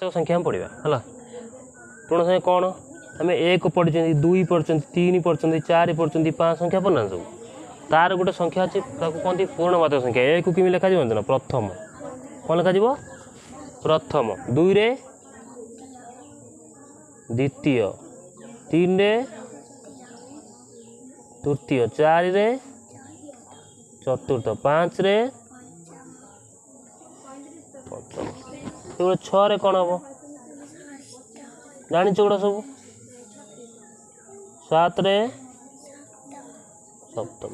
पाँच संख्या पढ़ा है पूर्ण संख्या कौन आम एक पढ़ी दुई पढ़ी तीन पढ़ी चार पढ़ी पाँच संख्या पढ़ना सब तार गोटे संख्या अच्छी कहते पूर्णवाचक संख्या एक कि लिखा ना प्रथम कौन लिखा प्रथम दुई रे द्वितीय तीन रे तृतीय चार रे चतुर्थ पाँच रे पंचम छः कौन हम जानी गुड़ा सब सात रे सप्तम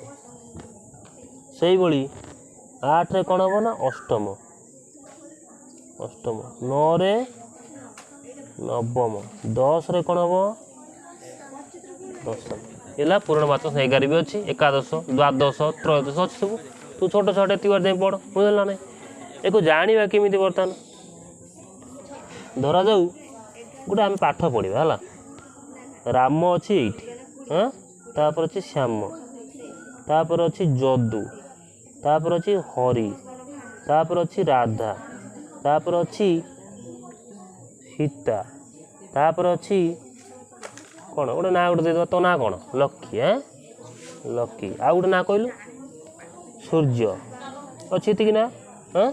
से भाई आठ रे कौन हम ना अष्टम अष्टम नौ रे नवम दस रे कौन हम दशम है पूर्णवाचक 11 भी अच्छी एकादश द्वादश त्रयोदश अच्छी सब तू छोट छोट एतिक पढ़ बुझल ना एक जाना केमी बर्तमान धरा जाऊ गोटे आम पाठ पढ़ा है राम अच्छी ये हाँ तापर अच्छी श्याम तापर अच्छी जदू तापर अच्छी हरि तापर अच्छी राधा तापर अच्छी सीता तापर अच्छी कौन गोटे ना गोटे दे तो ना कौन लक्की हाँ लक्की आउ गोटे ना कहलु सूर्य अच्छी कि ना हाँ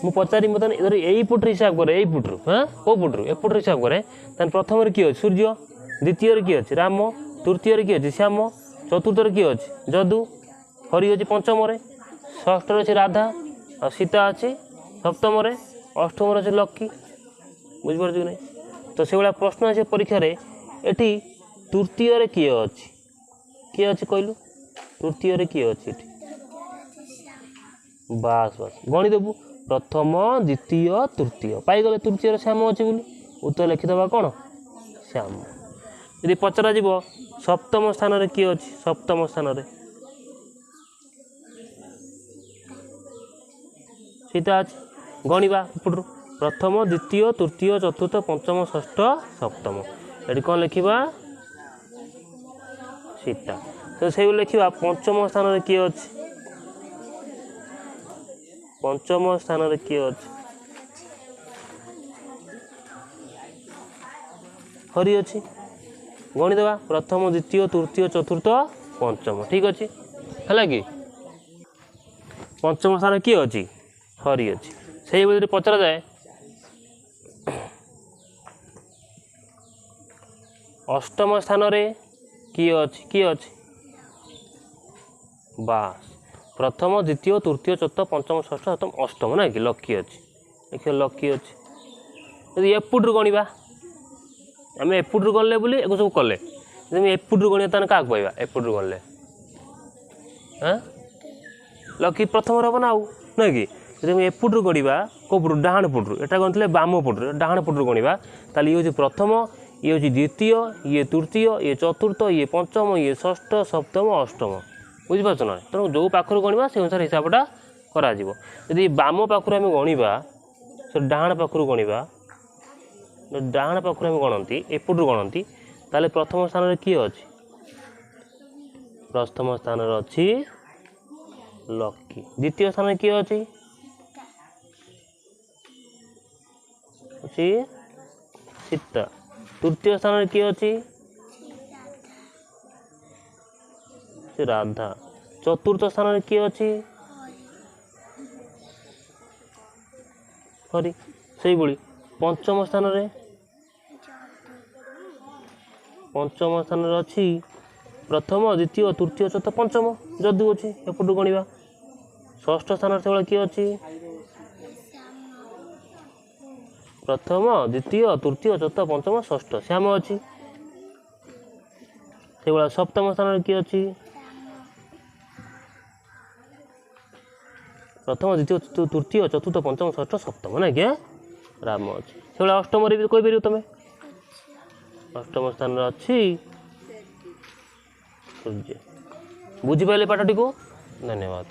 मु पचारि मत यही पुट्र हिसाब करे यही पुट्रु हाँ कौ पुट्रु एपुट्र हिसाब करे तान प्रथम किए अच्छे सूर्य द्वितीय किए अच्छे राम तृतीय किए अच्छे श्याम चतुर्थ किए अच्छे जदू हरि अच्छे पंचम षष्ठ अच्छे राधा और सीता अच्छे सप्तम अष्टम अच्छे लक्की बुझिपार कि नहीं तो से भाया प्रश्न अच्छे परीक्षा एटी तृतीय किए अच्छे किए अच्छे कहलु तृतीय किए अच्छे बास बास गणिदेबू प्रथम द्वितीय तृतीय पाईगले तृतीय श्याम अच्छे बोली उत्तर लिखिदबा कौन श्याम यदि पचरा जीव सप्तम स्थान रे किए अच्छे सप्तम स्थान रे सीता अच्छे गणिबा उपरू प्रथम द्वितीय तृतीय चतुर्थ पंचम षष्ठ सप्तम ये कौन लिखा सीता तो से लिखा पंचम स्थान रे किए अच्छे पंचम स्थान रे किए अच्छे हरि अच्छी गणिदेवा प्रथम द्वितीय तृतीय चतुर्थ पंचम ठीक अच्छे है कि पंचम स्थान किए अच्छी हरि अच्छी से भाई पचरा जाए अष्टम स्थान रे किए अच्छे बास प्रथम द्वितीय तृतीय चतुर्थ पंचम षष्ठ सप्तम अष्टम ना कि लक्की अच्छे देखिए लक्की अच्छे यदि एपुट्रु गणिबा आम एपुट्रु गणले बोली एक सब कले जब एपुट्रु गणिया ताने क्या कहवा एपुट्रु गणले हाँ लक्की प्रथम हम ना आउ ना कि जब एपुट्रु गणिबा कौ पुट्रु डाण पुट्रु एटा गणिले बाम पुट्रु डाण पुट्रु गणिबा ताले ये प्रथम ये हूँ द्वितीय ये तृतीय ये चतुर्थ ये पंचम ये षष्ठ सप्तम अष्टम बुझिपार ना तेणु जो पाखर गणवा से अनुसार हिसाबटा करी बाम पाखर आम गणवा से डाण पाखर गणवा डाण पाखर आम गणती एपटू गणती ताले प्रथम स्थान रे किए अच्छे प्रथम स्थान रे अच्छी लक्की द्वितीय स्थान रे किए अच्छी सीता तृतीय स्थान रे किए अच्छी राधा चतुर्थ स्थान रे किए अच्छी हरि से भाई पंचम स्थान रे अच्छी प्रथम द्वितीय तृतीय चतुर्थ पंचम जदू अच्छी एपटू गणवा षष्ठ स्थान से किए अच्छी प्रथम द्वितीय तृतीय चतुर्थ पंचम षष्ठ श्याम अच्छी से भाया सप्तम स्थान किए अच्छी प्रथम द्वितीय तृतीय चतुर्थ पंचम षष्ठ सप्तम ना क्या राम अच्छी से भाया अष्टम भी कहीपर तुम अष्टम स्थान अच्छी सूर्य बुझिपारे पाठटी को धन्यवाद।